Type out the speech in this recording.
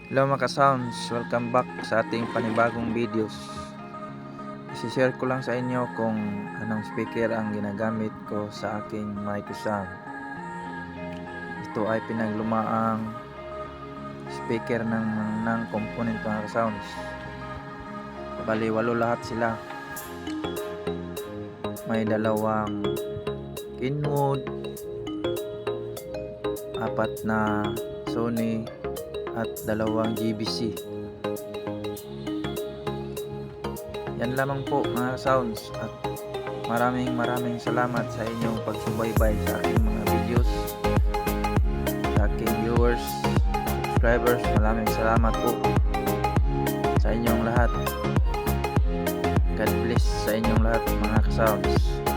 Hello mga sounds, welcome back sa ating panibagong videos. I-share ko lang sa inyo kung anong speaker ang ginagamit ko sa aking microsound. Ito ay pinaglumaang speaker ng component mga sounds. Bali 8 lahat sila. May dalawang Kenwood, 4 na Sony at 2 GBC. Yan lamang po mga sounds, at maraming salamat sa inyong pagsubaybay sa aking mga videos, sa aking viewers, subscribers. Maraming salamat po sa inyong lahat. God bless sa inyong lahat mga sounds.